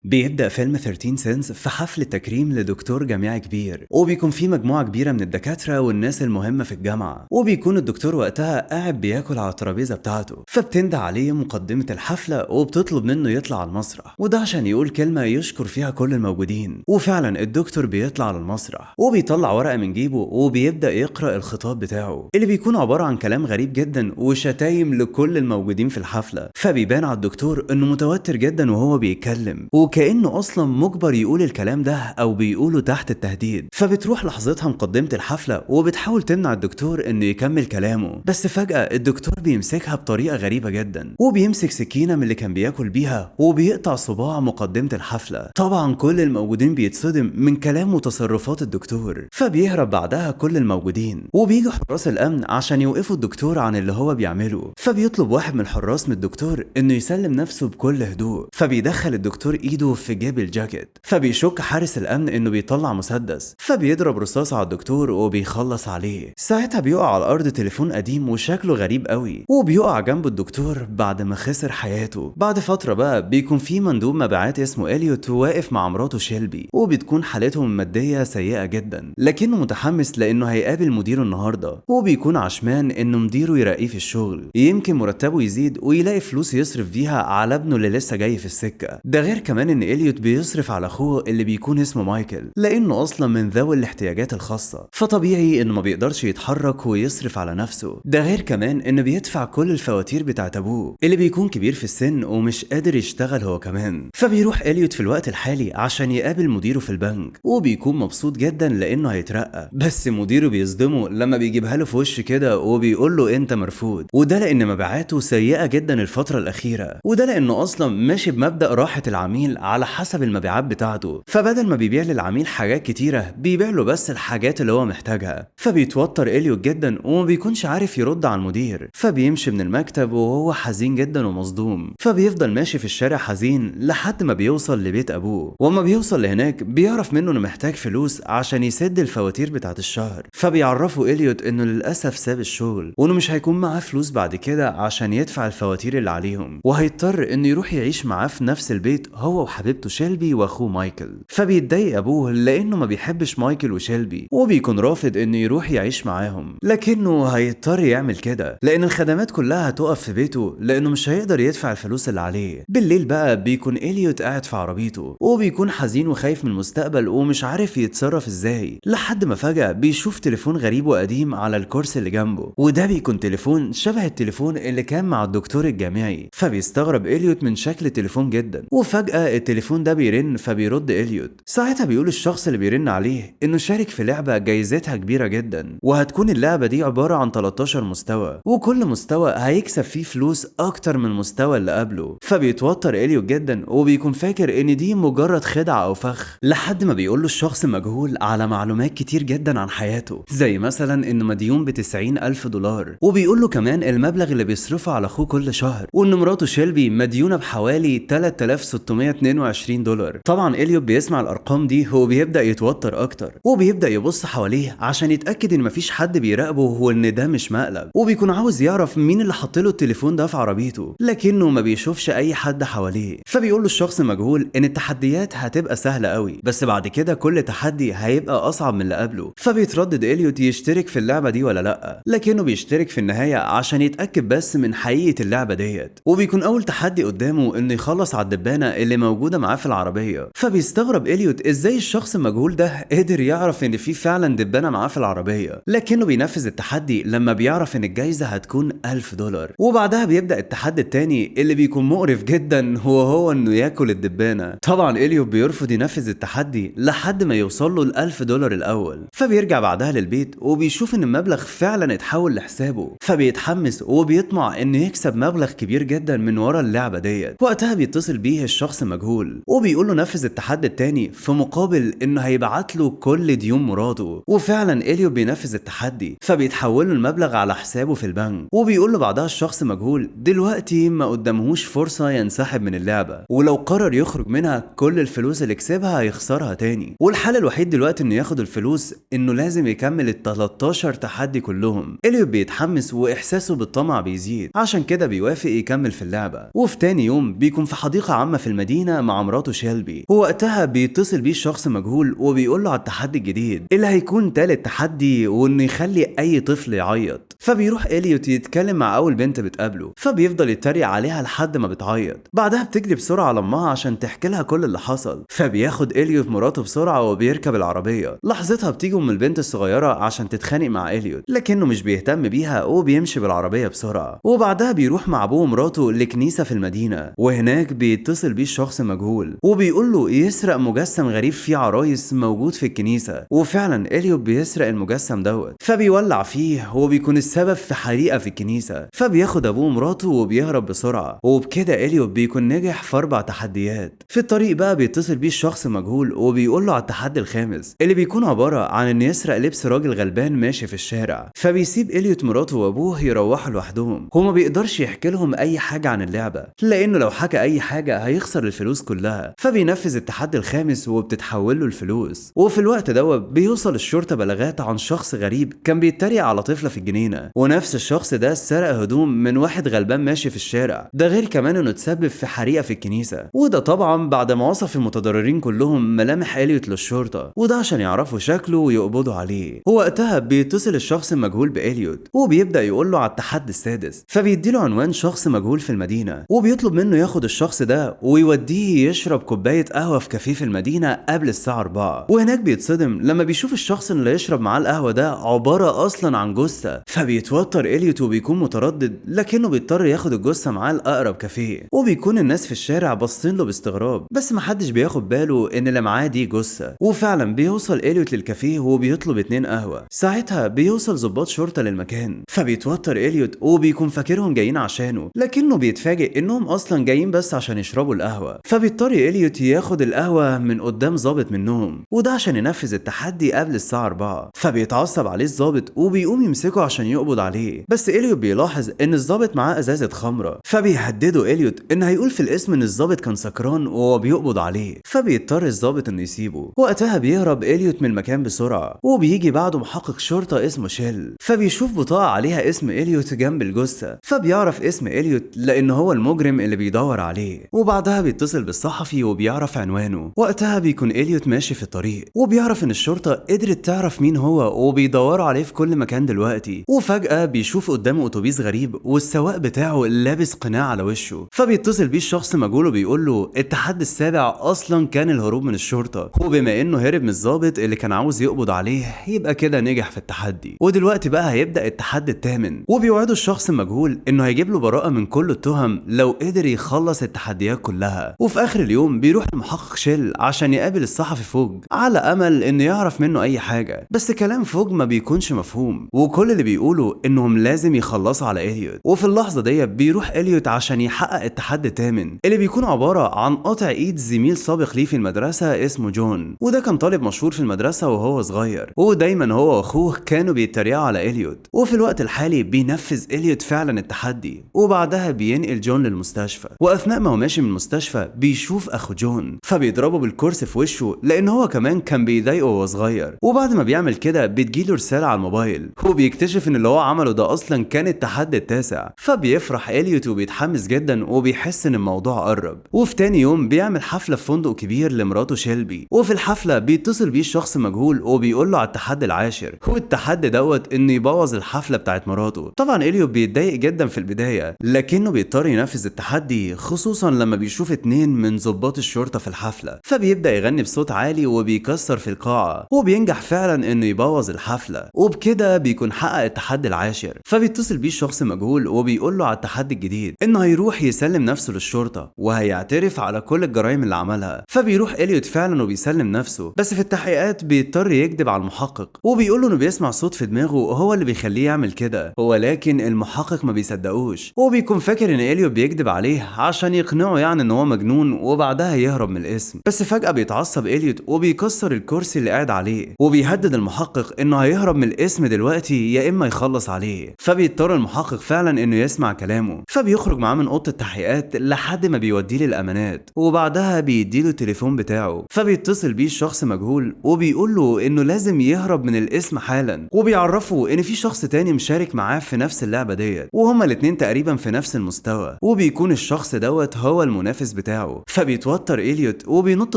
بيبدأ فيلم 13 سينس في حفل تكريم لدكتور جامعي كبير، وبيكون في مجموعة كبيرة من الدكاترة والناس المهمة في الجامعة، وبيكون الدكتور وقتها قاعد بياكل على الترابيزة بتاعته، فبتندى عليه مقدمة الحفلة وبتطلب منه يطلع على المسرح، وده عشان يقول كلمة يشكر فيها كل الموجودين. وفعلا الدكتور بيطلع على المسرح وبيطلع ورقة من جيبه وبيبدأ يقرأ الخطاب بتاعه اللي بيكون عبارة عن كلام غريب جدا وشتايم لكل الموجودين في الحفلة، فبيبان على الدكتور انه متوتر جدا وهو بيتكلم وكأنه اصلا مجبر يقول الكلام ده او بيقوله تحت التهديد. فبتروح لحظتها مقدمة الحفلة وبتحاول تمنع الدكتور انه يكمل كلامه، بس فجأة الدكتور بيمسكها بطريقة غريبة جدا وبيمسك سكينة من اللي كان بياكل بيها وبيقطع صباع مقدمة الحفلة. طبعا كل الموجودين بيتصدم من كلام وتصرفات الدكتور، فبيهرب بعدها كل الموجودين وبيجي حراس الامن عشان يوقفوا الدكتور عن اللي هو بيعمله. فبيطلب واحد من الحراس من الدكتور انه يسلم نفسه بكل هدوء، فبيدخل الدكتور ايده في جيب الجاكيت، فبيشك حارس الامن انه بيطلع مسدس، فبيضرب رصاص على الدكتور وبيخلص عليه. ساعتها بيقع على الارض تليفون قديم وشكله غريب قوي، وبيقع جنبه الدكتور بعد ما خسر حياته. بعد فتره بقى بيكون في مندوب مبيعات اسمه اليوت واقف مع مراته شيلبي، وبتكون حالتهم الماديه سيئه جدا، لكنه متحمس لانه هيقابل مديره النهارده، وبيكون عشمان انه مديره يراقيه في الشغل يمكن مرتبه يزيد ويلاقي فلوس يصرف بيها على ابنه اللي لسه جاي في السكه. ده غير كمان ان اليوت بيصرف على اخوه اللي بيكون اسمه مايكل لانه اصلا من ذوي الاحتياجات الخاصه، فطبيعي انه ما بيقدرش يتحرك ويصرف على نفسه. ده غير كمان انه بيدفع كل الفواتير بتاعت ابوه اللي بيكون كبير في السن ومش قادر يشتغل هو كمان. فبيروح اليوت في الوقت الحالي عشان يقابل مديره في البنك، وبيكون مبسوط جدا لانه هيترقى، بس مديره بيصدمه لما بيجيبها له في وش كده وبيقول له انت مرفوض، وده لان مبيعاته سيئه جدا الفتره الاخيره، وده لانه اصلا ماشي بمبدأ راحه العميل على حسب المبيعات بتاعته، فبدل ما بيبيع للعميل حاجات كتيره بيبيع له بس الحاجات اللي هو محتاجها. فبيتوتر اليوت جدا وما بيكونش عارف يرد على المدير، فبيمشي من المكتب وهو حزين جدا ومصدوم. فبيفضل ماشي في الشارع حزين لحد ما بيوصل لبيت ابوه، وما بيوصل لهناك بيعرف منه انه محتاج فلوس عشان يسد الفواتير بتاعت الشهر. فبيعرفوا اليوت انه للاسف ساب الشغل وانه مش هيكون معاه فلوس بعد كده عشان يدفع الفواتير اللي عليهم، وهيضطر انه يروح يعيش معاه في نفس البيت هو وحبيبته شيلبي واخوه مايكل. فبيتضايق ابوه لانه ما بيحبش مايكل وشيلبي وبيكون رافض انه يروح يعيش معاهم، لكنه هيضطر يعمل كده لان الخدمات كلها هتقف في بيته لانه مش هيقدر يدفع الفلوس اللي عليه. بالليل بقى بيكون اليوت قاعد في عربيته وبيكون حزين وخايف من المستقبل ومش عارف يتصرف ازاي، لحد ما فجأة بيشوف تليفون غريب وقديم على الكرسي اللي جنبه، وده بيكون تليفون شبه التليفون اللي كان مع الدكتور الجامعي. فبيستغرب اليوت من شكل التليفون جدا، وفجأة التليفون ده بيرن، فبيرد اليوت. ساعتها بيقول الشخص اللي بيرن عليه انه شارك في لعبة جايزتها كبيرة جدا، وهتكون اللعبة دي عبارة عن 13 مستوى، وكل مستوى هيكسب فيه فلوس اكتر من المستوى اللي قبله. فبيتوتر اليوت جدا وبيكون فاكر ان دي مجرد خدعة او فخ، لحد ما بيقول له الشخص مجهول على معلومات كتير جدا عن حياته، زي مثلا انه مديون ب90,000 دولار، وبيقول له كمان المبلغ اللي بيصرفه على اخوه كل شهر، وان مراته شيلبي مديونة بحوالي 3622 دولار. طبعا اليوت بيسمع الارقام دي هو بيبدأ يتوتر اكتر، وبيبدأ يبص حواليه عشان يتأكد ان مفيش حد بيراقبه وان ده مش مقلب، وبيكون عاوز يعرف مين اللي حط له التليفون ده في عربيته، لكنه ما بيشوفش اي حد حواليه. فبيقول له الشخص المجهول ان التحديات هتبقى سهلة قوي، بس بعد كده كل تحدي هيبقى اصعب من اللي قبله. فبيتردد اليوت يشترك في اللعبة دي ولا لا، لكنه بيشترك في النهاية عشان يتأكد بس من حقيقة اللعبة ديت. وبيكون اول تحدي قدامه انه يخلص على الدبانة اللي موجودة معاه في العربية. فبيستغرب اليوت ازاي الشخص المجهول ده قدر يعرف ان في فعلا دبانة معاه في العربية، لكنه بينفذ التحدي لما بيعرف ان الجايزة هتكون 1000 دولار. وبعدها بيبدأ التحدي التاني اللي بيكون مقرف جدا، هو انه ياكل الدبانة. طبعا اليوت بيرفض ينفذ التحدي لحد ما يوصل له ال1000 دولار الاول. فبيرجع بعدها للبيت وبيشوف ان المبلغ فعلا اتحول لحسابه، فبيتحمس وبيطمع انه يكسب مبلغ كبير جدا من ورا اللعبة ديت. وقتها بيتصل بيه الشخص المجهول وبيقول له نفذ التحدي التاني في مقابل انه هيبعت له كل ديون مراته. وفعلا اليوت بينفذ التحدي، فبيتحول له المبلغ على حسابه في البنك. وبيقول له بعدها الشخص المجهول دلوقتي ما قدامهوش فرصة ينسحب من اللعبة، ولو قرر يخرج منها كل الفلوس اللي كسبها هيخسرها تاني، والحل الوحيد دلوقتي انه ياخد الفلوس انه لازم يكمل ال13 تحدي كلهم. اليوت بيتحمس واحساسه بالطمع بيزيد، عشان كده بيوافق يكمل في اللعبة. وفي تاني يوم بيكون في حديقة عامة في المدينة المدينة مع مراته شيلبي، ووقتها بيتصل بيه شخص مجهول وبيقول له على التحدي الجديد اللي هيكون تالت تحدي، وانه يخلي اي طفل يعيط. فبيروح إليوت يتكلم مع اول بنت بتقابله، فبيفضل يتريق عليها لحد ما بتعيط. بعدها بتجري بسرعة لأمها عشان تحكي لها كل اللي حصل، فبياخد إليوت مراته بسرعة وبيركب العربية. لحظتها بتيجي ام البنت الصغيرة عشان تتخانق مع إليوت، لكنه مش بيهتم بيها وبيمشي بالعربية بسرعة. وبعدها بيروح مع ابوه ومراته لكنيسة في المدينة، وهناك بيتصل بيه شخص مجهول وبيقول له يسرق مجسم غريب فيه عرايس موجود في الكنيسة. وفعلا إليوت بيسرق المجسم دوت، فبيولع فيه وبيكون السبب في حريقة في الكنيسة. فبياخد ابوه ومراته وبيهرب بسرعة. وبكده إليوت بيكون نجح في 4 تحديات. في الطريق بقى بيتصل بيه الشخص مجهول وبيقول له على التحدي الخامس اللي بيكون عبارة عن ان يسرق لبس راجل غلبان ماشي في الشارع. فبيسيب إليوت مراته وابوه يروحوا لوحدهم، وما بيقدرش يحكي لهم اي حاجة عن اللعبة لانه لو حكى اي حاجة هيخسر الفلوس كلها. فبينفذ التحدي الخامس وبتتحول له الفلوس. وفي الوقت دوت بيوصل الشرطة بلاغات عن شخص غريب كان بيتريق على طفلة في الجنينة، ونفس الشخص ده سرق هدوم من واحد غلبان ماشي في الشارع. ده غير كمان انه تسبب في حريقة في الكنيسة، وده طبعا بعد ما وصف المتضررين كلهم ملامح إليوت للشرطة، وده عشان يعرفوا شكله ويقبضوا عليه. ووقتها بيتصل الشخص المجهول بإليوت وبيبدأ يقول له على التحدي السادس. فبيديله عنوان شخص مجهول في المدينة، وبيطلب منه ياخد الشخص ده ويوديه يشرب كوباية قهوة في كافيه في المدينة قبل الساعة 4. وهناك بيتصدم لما بيشوف الشخص اللي يشرب معاه القهوة ده عبارة أصلا عن جثة. فبيتوتر إليوت وبيكون متردد، لكنه بيضطر ياخد الجثة معاه لأقرب كافيه. وبيكون الناس في الشارع باصين له باستغراب، بس محدش بياخد باله ان اللي معاه دي جثة. وفعلا بيوصل إليوت للكافيه وبيطلب 2 قهوة. ساعتها بيوصل ضباط شرطة للمكان، فبيتوتر إليوت وبيكون فاكرهم جايين عشانه، لكنه بيتفاجئ انهم اصلا جايين بس عشان يشربوا القهوة. فبيضطر إليوت ياخد القهوة من قدام ضابط منهم، وده عشان ينفذ التحدي قبل الساعة 4. فبيتعصب عليه الضابط وبيقوم يمسكه عشان يقبض عليه، بس إليوت بيلاحظ ان الضابط معاه ازازة خمرة. فبيهدده إليوت ان هيقول في الاسم ان الضابط كان سكران وهو بيقبض عليه. فبيضطر الضابط انه يسيبه. وقتها بيهرب إليوت من المكان بسرعة، وبيجي بعده محقق شرطة اسمه شيل. فبيشوف بطاقة عليها اسم إليوت جنب الجثة، فبيعرف اسم إليوت لان هو المجرم اللي بيدور عليه. وبعدها بيتصل بالصحفي وبيعرف عنوانه. وقتها بيكون إليوت ماشي في الطريق وبيعرف ان الشرطة قدرت تعرف مين هو وبيدوروا عليه في كل مكان دلوقتي. وفجأة بيشوف قدامه اتوبيس غريب والسواق بتاعه لابس قناع على وشه. فبيتصل بيه الشخص مجهول وبيقول له التحدي السابع اصلا كان الهروب من الشرطة، وبما انه هرب من الضابط اللي كان عاوز يقبض عليه يبقى كده نجح في التحدي. ودلوقتي بقى هيبدأ التحدي الثامن، وبيوعده الشخص المجهول انه هيجيب له براءة من كل التهم لو قدر يخلص التحديات كلها. وفي اخر اليوم بيروح المحقق شيل عشان يقابل الصحفي فوج على امل انه يعرف منه اي حاجة، بس كلام فوج ما بيكونش مفهوم، وكل اللي بيقوله انهم لازم يخلصوا على إليوت. وفي اللحظة دي بيروح إليوت عشان يحقق التحدي الثامن اللي بيكون عبارة عن قطع ايد زميل سابق ليه في المدرسة اسمه جون، وده كان طالب مشهور في المدرسة وهو صغير، ودايما هو واخوه كانوا بيتريقوا على إليوت. وفي الوقت الحالي بينفذ إليوت فعلا التحدي، وبعدها بينقل جون للمستشفى. واثناء ما هو ماشي من المستشفى بيشوف اخو جون، فبيضربه بالكرسي في وشه لان هو كمان كان بيضايقه وهو صغير. وبعد ما بيعمل كده بتجيله رسالة على الموبايل، وبيكتشف ان اللي هو عمله ده اصلا كان التحدي التاسع. فبيفرح إليوت وبيتحمس جدا وبيحس ان الموضوع قرب. وفي تاني يوم بيعمل حفلة في فندق كبير لمراته شيلبي، وفي الحفلة بيتصل بيه شخص مجهول وبيقول له على التحدي العاشر، والتحدي دوت انه يبوظ الحفلة بتاعت مراته. طبعا إليوت بيتضايق جدا في البداية، لكنه بيضطر ينفذ التحدي خصوصا لما بيشوف 2 من ضباط الشرطة في الحفلة. فبيبدأ يغني بصوت عالي وبيكسر في القاعة، وبينجح فعلا انه يبوظ الحفلة، وبكده بيكون حقق التحدي العاشر. فبيتصل بيه الشخص مجهول وبيقول له على التحدي الجديد انه هيروح يسلم نفسه للشرطة وهيعترف على كل الجرائم اللي عملها. فبيروح إليوت فعلا وبيسلم نفسه، بس في التحقيقات بيضطر يكذب على المحقق وبيقول له انه بيسمع صوت في دماغه هو اللي بيخليه يعمل كده، ولكن المحقق ما بيصدقوش وبيكون فاكر ان إليوت بيكذب عليه عشان يقنعه يعني ان هو مجنون، وبعدها يهرب من الاسم. بس فجأة بيتعصب إليوت وبيكسر الكرسي اللي قاعد عليه، وبيهدد المحقق انه هيهرب من الاسم دلوقتي يا اما يخلص عليه. فبيضطر المحقق فعلا انه يسمع كلامه، فبيخرج معاه من اوضه التحقيقات لحد ما بيوديه للامانات، وبعدها بيديله التليفون بتاعه. فبيتصل بيه الشخص مجهول وبيقول له انه لازم يهرب من الاسم حالا، وبيعرفه ان في شخص تاني مشارك معاه في نفس اللعبه ديت، وهما الاتنين تقريبا في نفس المستوى، وبيكون الشخص دوت هو المنافس بتاعه. بتاعه. فبيتوتر إليوت وبينط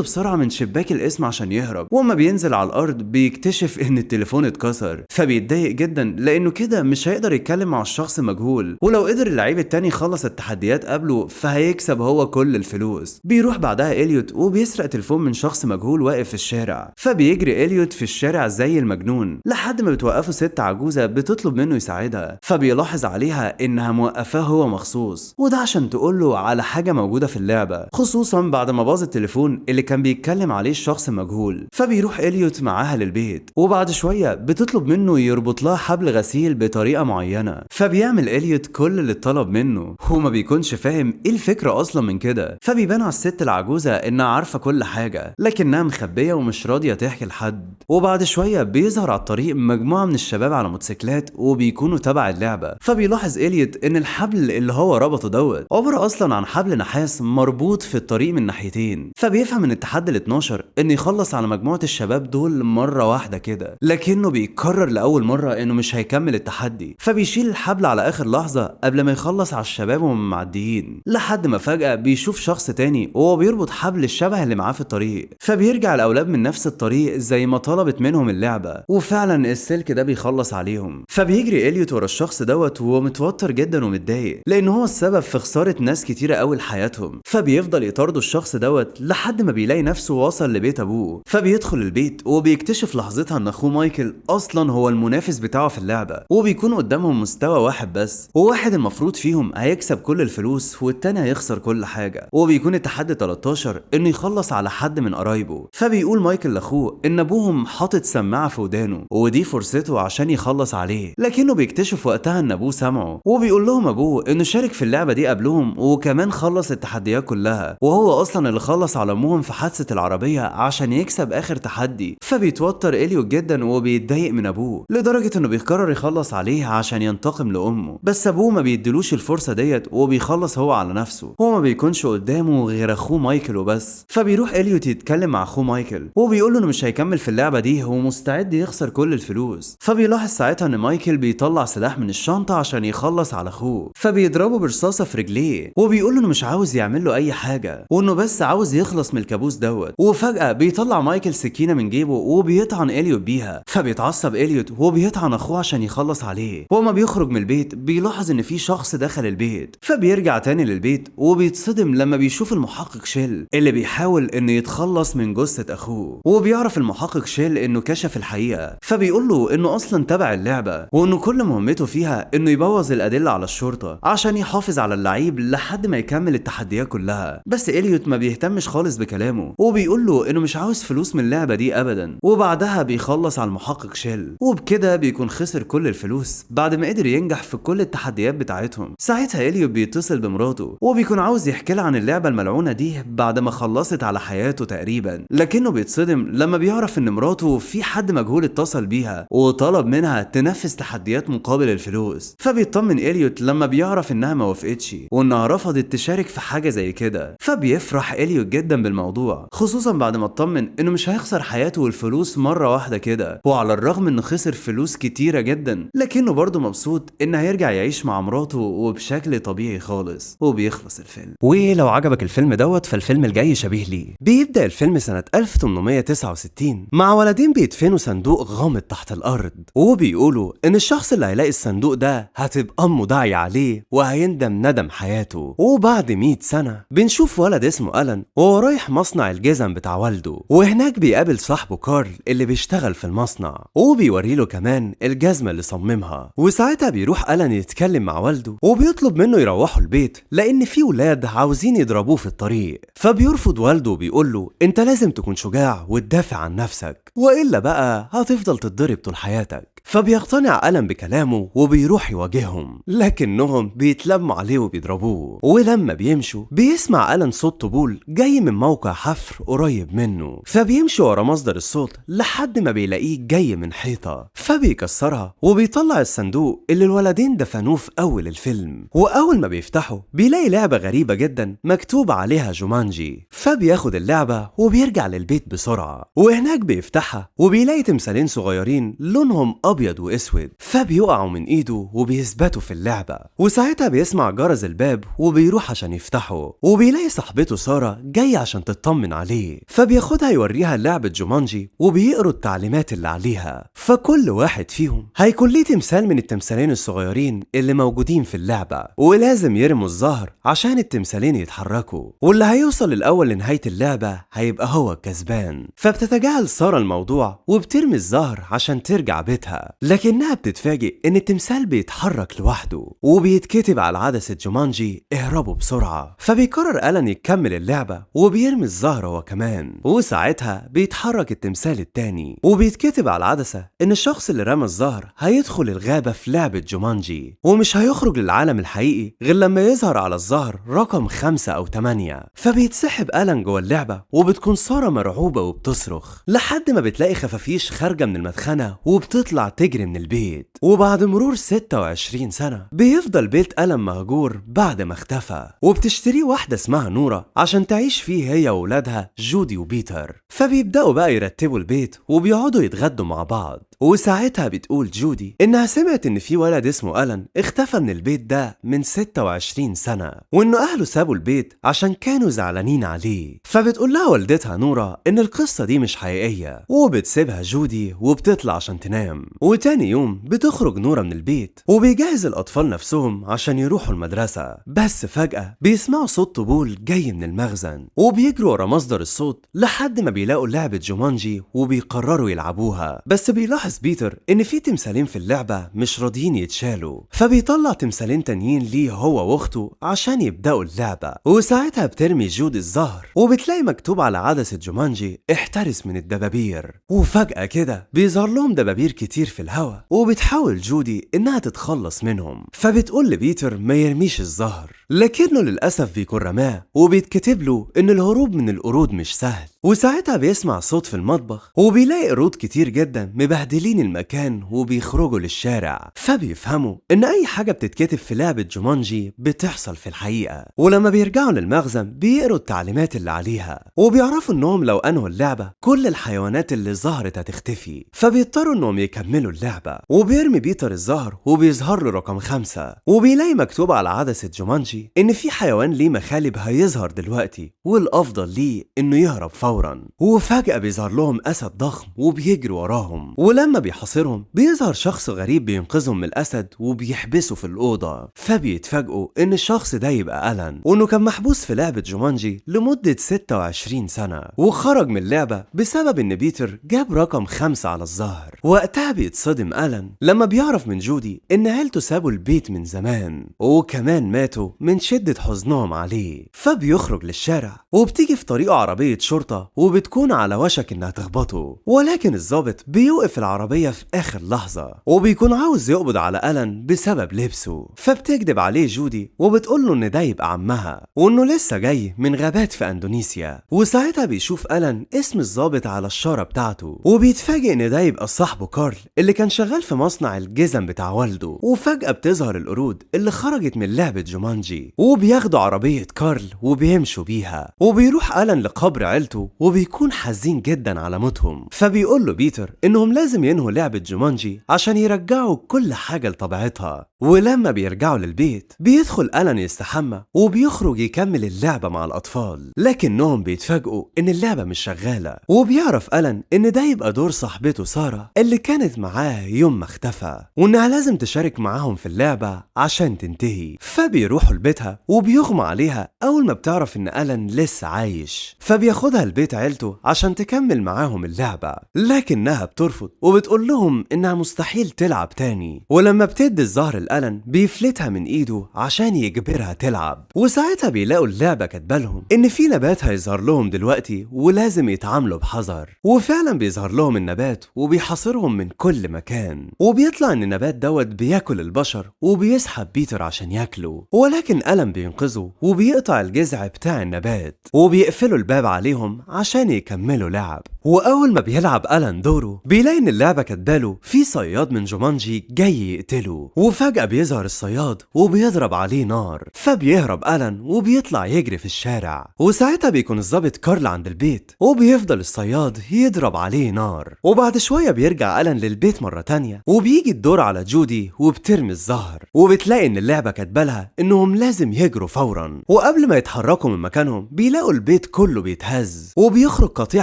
بسرعة من شباك القسم عشان يهرب، وأما بينزل على الأرض بيكتشف إن التليفون اتكسر. فبيتضايق جدا لأنه كده مش هيقدر يتكلم مع الشخص مجهول، ولو قدر اللعيب التاني يخلص التحديات قبله فهيكسب هو كل الفلوس. بيروح بعدها إليوت وبيسرق تليفون من شخص مجهول واقف في الشارع. فبيجري إليوت في الشارع زي المجنون لحد ما بتوقفه ست عجوزة بتطلب منه يساعدها. فبيلاحظ عليها إنها موقفاه هو مخصوص، وده عشان تقوله على حاجة موجودة في اللعبة، خصوصا بعد ما باظ التليفون اللي كان بيتكلم عليه الشخص المجهول. فبيروح إليوت معاها للبيت، وبعد شوية بتطلب منه يربط لها حبل غسيل بطريقة معينة. فبيعمل إليوت كل اللي اتطلب منه، هو ما بيكونش فاهم ايه الفكرة اصلا من كده. فبيبان على الست العجوزة انها عارفة كل حاجة لكنها مخبية ومش راضية تحكي لحد. وبعد شوية بيظهر على الطريق مجموعة من الشباب على موتوسيكلات وبيكونوا تبع اللعبة. فبيلاحظ إليوت ان الحبل اللي هو ربطه دوت عبارة اصلا عن حبل نحاس مربوط في الطريق من ناحيتين. فبيفهم من التحدي ال12 ان يخلص على مجموعة الشباب دول مرة واحدة كده، لكنه بيقرر لأول مرة انه مش هيكمل التحدي. فبيشيل الحبل على اخر لحظة قبل ما يخلص على الشباب وهم معديين، لحد ما فجأة بيشوف شخص تاني وهو بيربط حبل الشبه اللي معاه في الطريق. فبيرجع الأولاد من نفس الطريق زي ما طلبت منهم اللعبة، وفعلا السلك ده بيخلص عليهم. فبيجري إليوت ورا الشخص دوت وهو متوتر جدا ومتضايق لأن هو السبب في خسارة ناس كتيرة قوي لحياتهم. فبيفضل يطارده الشخص دوت لحد ما بيلاقي نفسه واصل لبيت أبوه. فبيدخل البيت وبيكتشف لحظتها إن أخوه مايكل أصلا هو المنافس بتاعه في اللعبة، وبيكون قدامهم مستوى واحد بس، وواحد المفروض فيهم هيكسب كل الفلوس والتاني هيخسر كل حاجة. وبيكون التحدي 13 انه يخلص على حد من قرايبه. فبيقول مايكل لاخوه ان ابوهم حاطط سماعة في ودانه ودي فرصته عشان يخلص عليه، لكنه بيكتشف وقتها ان ابوه سمعه. وبيقول لهم ابوه انه شارك في اللعبة دي قبلهم وكمان خلص التحديات كلها، وهو اصلا اللي خلص على امهم في حادثة العربية عشان يكسب اخر تحدي. فبيتوتر إليوت جدا وبيتضايق من ابوه لدرجة انه بيقرر يخلص عليه عشان ينتقم لامه، بس ابوه ما بيديلوش الفرصة ديت وبيخلص هو على نفسه. هو ما بيكونش قدامه غير اخوه مايكل وبس. فبيروح إليوت يتكلم مع اخوه مايكل وبيقول له انه مش هيكمل في اللعبة دي ومستعد يخسر كل الفلوس. فبيلاحظ ساعتها ان مايكل بيطلع سلاح من الشنطة عشان يخلص على اخوه. فبيضربه برصاصة في رجليه وبيقول له انه مش عاوز يعمل له اي حاجة وانه بس عاوز يخلص من الكابوس دوت. وفجأة بيطلع مايكل سكينة من جيبه وبيطعن إليوت بيها. فبيتعصب إليوت وبيطعن اخوه عشان يخلص عليه. وما بيخرج من البيت بيلاحظ ان في شخص دخل البيت. فبيرجع تاني للبيت وبيتصدم لما بيشوف المحقق شيل اللي بيحاول انه يتخلص من جثة اخوه. وبيعرف المحقق شيل انه كشف الحقيقة. فبيقول له انه اصلا تبع اللعبة وانه كل مهمته فيها انه يبوظ الادلة على الشرطة عشان يحافظ على اللعيب لحد ما يكمل التحديات كلها. بس إليوت ما بيهتمش خالص بكلامه وبيقول له انه مش عاوز فلوس من اللعبة دي ابدا. وبعدها بيخلص على المحقق شيل وبكده بيكون خسر كل الفلوس بعد ما قدر ينجح في كل التحديات بتاعتهم. ساعتها إليوت بيتصل بمراته وبيكون عاوز يحكي لها عن اللعبة الملعونة دي بعد ما خلصت على حياته تقريبا، لكنه بيتصدم لما بيعرف ان مراته في حد مجهول اتصل بيها وطلب منها تنفذ تحديات مقابل الفلوس. فبيطمن إليوت لما بيعرف انها ما وافقتش وانها رفضت تشارك في حاجة زي كده. فبيفرح إليوت جدا بالموضوع خصوصا بعد ما اطمن انه مش هيخسر حياته والفلوس مرة واحدة كده. وعلى الرغم انه خسر فلوس كتيرة جدا لكنه برضه مبسوط انه هيرجع يعيش مع مراته وبشكل طبيعي خالص. وبيخلص الفيلم. ولو عجبك الفيلم دوت فالفيلم الجاي شبيه ليه. بيبدأ الفيلم سنة 1869 مع ولدين بيدفنوا صندوق غامض تحت الأرض، وبيقولوا إن الشخص اللي هيلاقي الصندوق ده هتبقى أمه داعية عليه وهيندم ندم حياته. وبعد 100 سنة بنشوف ولد اسمه ألان وهو رايح مصنع الجزم بتاع والده، وهناك بيقابل صاحبه كارل اللي بيشتغل في المصنع وبيوريله كمان الجزمة اللي صممها. وساعتها بيروح ألان يتكلم مع والده وبيطلب منه يروحوا البيت لأن في ولاد عاوزين يضربوه في الطريق. فبيرفض والده وبيقول له انت لازم تكون شجاع وتدافع عن نفسك والا بقى هتفضل تتضرب طول حياتك. فبيقتنع ألان بكلامه وبيروح يواجههم لكنهم بيتلموا عليه وبيضربوه. ولما بيمشوا بيسمع ألان صوت طبول جاي من موقع حفر قريب منه. فبيمشي ورا مصدر الصوت لحد ما بيلاقيه جاي من حيطة. فبيكسرها وبيطلع الصندوق اللي الولدين دفنوه في أول الفيلم. وأول ما بيفتحه بيلاقي لعبة غريبة جدا مكتوب عليها جومانجي. فبياخد اللعبة وبيرجع للبيت بسرعة وهناك بيفتحها وبيلاقي تمثالين صغيرين لونهم أبيض أبيض وأسود، فبيقعوا من إيده وبيثبتوا في اللعبة. وساعتها بيسمع جرس الباب وبيروح عشان يفتحه، وبيلاقي صاحبته سارة جاية عشان تطمن عليه، فبياخدها يوريها لعبة جومانجي وبيقروا التعليمات اللي عليها. فكل واحد فيهم هيكون ليه تمثال من التمثالين الصغيرين اللي موجودين في اللعبة، ولازم يرموا الزهر عشان التمثالين يتحركوا، واللي هيوصل الأول لنهاية اللعبة هيبقى هو الكسبان. فبتتجاهل سارة الموضوع وبترمي الزهر عشان ترجع بيتها، لكنها بتتفاجئ إن التمثال بيتحرك لوحده وبيتكتب على عدسة جومانجي اهربوا بسرعة. فبيقرر ألان يكمل اللعبة وبيرمي الزهر هو كمان، وساعتها بيتحرك التمثال التاني وبيتكتب على العدسة إن الشخص اللي رمى الزهر هيدخل الغابة في لعبة جومانجي، ومش هيخرج للعالم الحقيقي غير لما يظهر على الزهر رقم 5 أو 8. فبيتسحب ألان جوه اللعبة، وبتكون سارة مرعوبة وبتصرخ لحد ما بتلاقي خفافيش خارجة من المدخنة وبتطلع تجري من البيت. وبعد مرور 26 سنة بيفضل بيت ألان مهجور بعد ما اختفى، وبتشتريه واحدة اسمها نورة عشان تعيش فيه هي وولادها جودي وبيتر. فبيبدأوا بقى يرتبوا البيت وبيقعدوا يتغدوا مع بعض. وساعتها بتقول جودي إنها سمعت إن في ولد اسمه ألان اختفى من البيت ده من 26 سنة، وإنه أهله سابوا البيت عشان كانوا زعلانين عليه. فبتقول لها والدتها نورة إن القصة دي مش حقيقية، وبتسيبها جودي وبتطلع عشان تنام. وتاني يوم بتخرج نورة من البيت وبيجهز الأطفال نفسهم عشان يروحوا المدرسة، بس فجأة بيسمعوا صوت طبول جاي من المخزن، وبيجروا ورا مصدر الصوت لحد ما بيلاقوا لعبة جومانجي وبيقرروا يلعبوها. بس بيلاحظ بيتر إن في تمثالين في اللعبة مش راضيين يتشالوا، فبيطلع تمثالين تانيين ليه هو واخته عشان يبدأوا اللعبة. وساعتها بترمي جود الزهر وبتلاقي مكتوب على عدسة جومانجي احترس من الدبابير. وفجأة كده بيظهر لهم دبابير كتير في الهواء، وبتحاول جودي إنها تتخلص منهم، فبتقول لبيتر ما يرميش الزهر، لكنه للأسف بيكون رماه، وبيتكتب له إن الهروب من القرود مش سهل. وساعتها بيسمع صوت في المطبخ وبيلاقي قرود كتير جدا مبهدلين المكان وبيخرجوا للشارع، فبيفهموا إن أي حاجة بتتكتب في لعبة جومانجي بتحصل في الحقيقة. ولما بيرجعوا للمخزن بيقروا التعليمات اللي عليها، وبيعرفوا إنهم لو أنهوا اللعبة كل الحيوانات اللي ظهرت هتختفي، فبيضطروا إنهم يكملوا اللعبة. وبيرمي بيتر الزهر وبيظهر له رقم 5، وبيلاقي مكتوب على عدسة جومانجي إن في حيوان ليه مخالب هيظهر دلوقتي، والأفضل ليه إنه يهرب فورا. وفجأة بيظهر لهم أسد ضخم وبيجري وراهم، ولما بيحاصرهم بيظهر شخص غريب بينقذهم من الأسد وبيحبسه في الأوضة. فبيتفاجئوا إن الشخص ده يبقى ألان، وإنه كان محبوس في لعبة جومانجي لمدة 26 سنة، وخرج من اللعبة بسبب إن بيتر جاب رقم 5 على الظهر. وقتها بيتصدم ألان لما بيعرف من جودي إن عيلته سابوا البيت من زمان، وكمان ماتوا من شدة حزنهم عليه. فبيخرج للشارع وبتيجي في طريقه عربية شرطة وبتكون على وشك إنها تخبطه، ولكن الضابط بيوقف العربية في آخر لحظة، وبيكون عاوز يقبض على ألان بسبب لبسه. فبتكذب عليه جودي وبتقوله إن ده يبقى عمها، وإنه لسه جاي من غابات في أندونيسيا. وساعتها بيشوف ألان اسم الضابط على الشارة بتاعته، وبيتفاجئ إن ده يبقى صاحبه كارل اللي كان شغال في مصنع الجزم بتاع والده. وفجأة بتظهر القرود اللي خرجت من لعبة جومانجي، وبياخدوا عربية كارل وبيمشوا بيها. وبيروح ألان لقبر عيلته وبيكون حزين جدا على موتهم، فبيقول له بيتر إنهم لازم ينهوا لعبة جومانجي عشان يرجعوا كل حاجة لطبيعتها. ولما بيرجعوا للبيت بيدخل ألان يستحمى وبيخرج يكمل اللعبة مع الأطفال، لكنهم بيتفاجئوا إن اللعبة مش شغالة. وبيعرف ألان إن ده يبقى دور صاحبته سارة اللي كانت معاه يوم ما اختفى، وإنها لازم تشارك معاهم في اللعبة عشان تنتهي. فبيروحوا لبيتها وبيغمى عليها أول ما بتعرف إن ألان لسه عايش، فبياخدها لبيت عيلته عشان تكمل معاهم اللعبة، لكنها بترفض وبتقول لهم إنها مستحيل تلعب تاني. ولما بتدي الزهر لألان بيفلتها من إيده عشان يجبرها تلعب. وساعتها بيلاقوا اللعبة كاتبالهم إن في نبات هيظهر لهم دلوقتي ولازم يتعاملوا بحذر. وفعلا بيظهر لهم النبات وبيحاصرهم من كل مكان، وبيطلع إن النبات دوت بياكل البشر وبيسحب بيتر عشان ياكله. ولكن ألان بينقذه وبيقطع الجذع بتاع النبات، وبيقفلوا الباب عليهم عشان يكملوا لعب. واول ما بيلعب ألان دوره بيلاقي ان اللعبة كاتباله في صياد من جومانجي جاي يقتله، وفجأة بيظهر الصياد وبيضرب عليه نار، فبيهرب ألان وبيطلع يجري في الشارع، وساعتها بيكون الضابط كارل عند البيت وبيفضل الصياد يضرب عليه نار. وبعد شوية بيرجع ألان للبيت مرة تانية وبيجي الدور على جودي وبترمي الزهر، وبتلاقي ان اللعبة كاتبالها انهم لازم يجروا فورا، وقبل ما يتحركوا من مكانهم بيلاقوا البيت كله بيتهز وبيخرج قطيع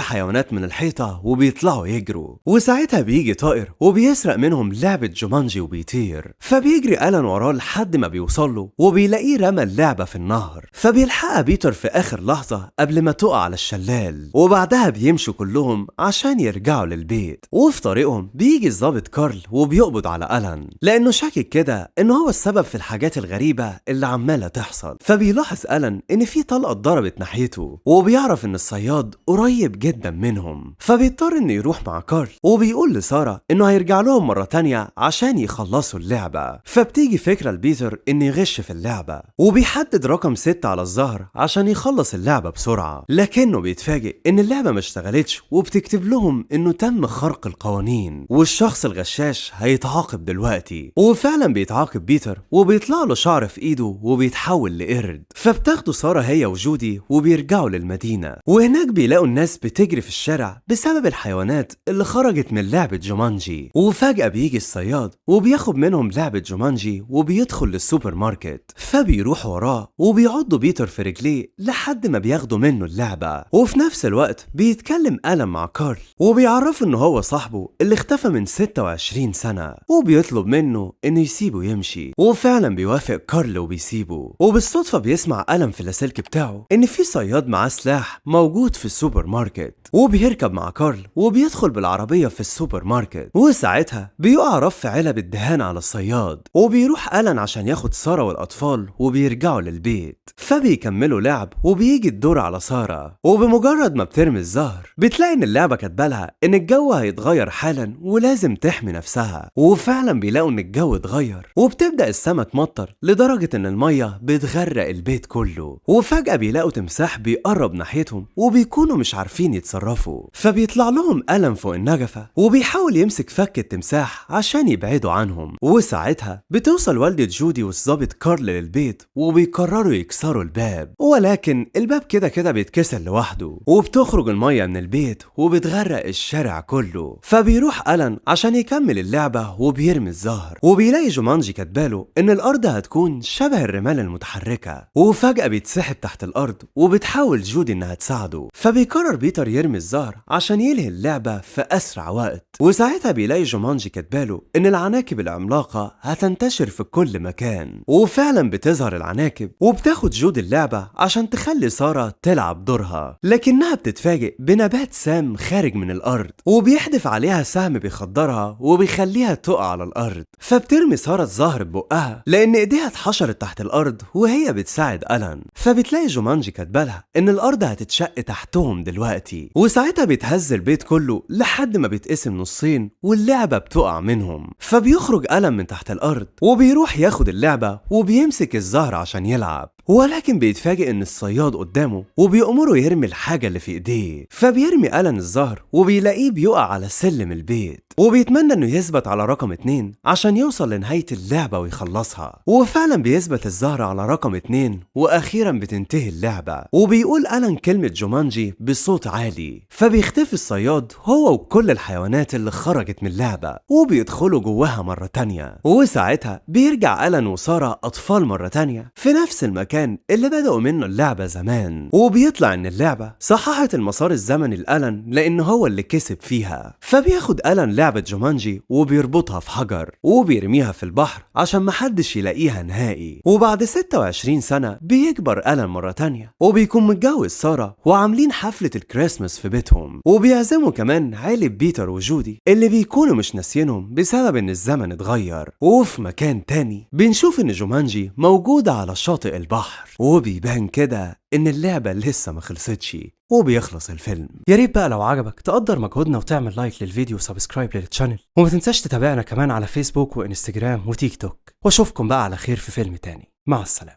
حيوانات من الحيطة وبيطلعوا يجروا، وساعتها بيجي طائر وبيسرق منهم لعبة جومانجي وبيطير، فبيجري ألان وراه لحد ما بيوصله وبيلاقيه رمى اللعبة في النهر، فبيلحقها بيتر في آخر لحظة قبل ما تقع على الشلال، وبعدها بيمشوا كلهم عشان يرجعوا للبيت، وفي طريقهم بيجي الضابط كارل وبيقبض على ألان لأنه شاكك كده إن هو السبب في الحاجات الغريبة اللي عمالة تحصل. فبيلاحظ ألان إن في طلقة ضربت ناحيته، وبيعرف إن الصياد قريب جدا منهم، فبيضطر إنه يروح مع كارل وبيقول لسارة إنه هيرجع لهم مرة تانية عشان يخلصوا اللعبة. فبتيجي فكرة لبيتر إنه يغش في اللعبة وبيحدد رقم 6 على الظهر عشان يخلص اللعبة بسرعة، لكنه بيتفاجئ إن اللعبة ما اشتغلتش وبتكتب لهم إنه تم خرق القوانين والشخص الغشاش هيتعاقب دلوقتي. وفعلا بيتعاقب بيتر وبيطلع له شعر في ايده وبيتحول لقرد، فبتاخده سارة هي وجودي وبيرجعوا للمدينة، وهناك بيلاقوا الناس بتجري في الشارع بسبب الحيوانات اللي خرجت من لعبة جومانجي. وفجأة بيجي الصياد وبياخد منهم لعبة جومانجي وبيدخل للسوبر ماركت، فبيروح وراه وبيعضوا بيتر في رجليه لحد ما بياخدوا منه اللعبة. وفي نفس الوقت بيتكلم ألان مع كارل وبيعرفه انه هو صاحبه اللي اختفى من 26 سنة، وبيطلب منه انه يسيبه يمشي، وفعلا بيوافق كارل وبيسيبه. وبالصدفة بيسمع ألان في اللاسلكي بتاعه ان في صياد معاه سلاح موجود في السوبر ماركت، وبيركب مع كارل وبيدخل بالعربية في السوبر ماركت، وساعتها بيقع رف علب الدهان على الصياد، وبيروح ألان عشان ياخد سارة والأطفال وبيرجعوا للبيت، فبيكملوا لعب وبيجي الدور على سارة. وبمجرد ما بترمي الزهر بتلاقي ان اللعبة كاتبالها ان الجو هيتغير حالا ولازم تحمي نفسها، وفعلا بيلاقوا ان الجو اتغير وبتبدأ السما تمطر لدرجة ان المية بتغرق البيت كله، وفجأة بيلاقوا تمساح بيقرب ناحيتهم وبيكونوا مش عارفين يتصرفوا، فبيطلع لهم ألم فوق النجفة وبيحاول يمسك فك التمساح عشان يبعدوا عنهم. وساعتها بتوصل والدة جودي والظابط كارل للبيت وبيقرروا يكسروا الباب، ولكن الباب كده كده بيتكسر لوحده وبتخرج المية من البيت وبتغرق الشارع كله. فبيروح ألان عشان يكمل اللعبة وبيرمي الزهر وبيلاقي جومانجي كاتباله ان الارض هتكون شبه الرمال المتحركة، وفجأة بيتسحب تحت الارض وبتحاول جودي انها تساعده، فبيقرر بيتر يرمي الزهر عشان ينهي اللعبة في اسرع وقت. وساعتها بيلاقي جومانجي كاتباله ان العناكب العملاقة هتنتشر في كل مكان، وفعلا بتظهر العناكب وبتاخد جودي اللعبة عشان تخلي سارة تلعب دورها، لكنها بتتفاجئ بنبات سام خارج من الارض وبيحدف عليها سهم بيخدرها وبيخليها تقع على الارض، فبترمي سارة الزهر ببقها لان ايديها اتحشرت تحت الارض وهي بتساعد ألان، فبتلاقي جومانجي كاتبالها ان الارض هتتشق تحتهم دلوقتي، وساعتها بيتهز البيت كله لحد ما بيتقسم نصين واللعبة بتقع منهم، فبيخرج ألان من تحت الارض وبيروح ياخد اللعبة وبيمسك الزهر عشان يلعب، ولكن بيتفاجئ ان الصياد قدامه وبيأمره يرمي الحاجة اللي في ايديه، فبيرمي ألان الزهر وبيلاقيه بيقع على سلم البيت، وبيتمنى انه يثبت على رقم 2 عشان يوصل لنهاية اللعبة ويخلصها، وفعلا بيثبت الزهر على رقم 2 واخيرا بتنتهي اللعبة، وبيقول ألان كلمة جومانجي بصوت عالي، فبيختفي الصياد هو وكل الحيوانات اللي خرجت من اللعبة وبيدخلوا جواها مرة تانية، وساعتها بيرجع ألان وسارة أطفال مرة تانية في نفس المكان اللي بدأوا منه اللعبة زمان، وبيطلع ان اللعبة صححت المسار الزمني لألان لأنه هو اللي كسب فيها، فبياخد ألان لعبة جومانجي وبيربطها في حجر وبيرميها في البحر عشان محدش يلاقيها نهائي. وبعد 26 سنة بيكبر ألان مرة تانية وبيكون متجوز سارة وعاملين حفلة الكريسماس في بيتهم، وبيعزموا كمان عيلة بيتر وجودي اللي بيكونوا مش ناسينهم بسبب ان الزمن اتغير. وفي مكان تاني بنشوف ان جومانجي موجودة على شاطئ البحر، وبيبان كده ان اللعبة لسه ما خلصتش وبيخلص الفيلم. يا ريت بقى لو عجبك تقدر مجهودنا وتعمل لايك للفيديو وسبسكرايب للتشانل، وما تنساش تتابعنا كمان على فيسبوك وانستجرام وتيك توك، واشوفكم بقى على خير في فيلم تاني. مع السلامة.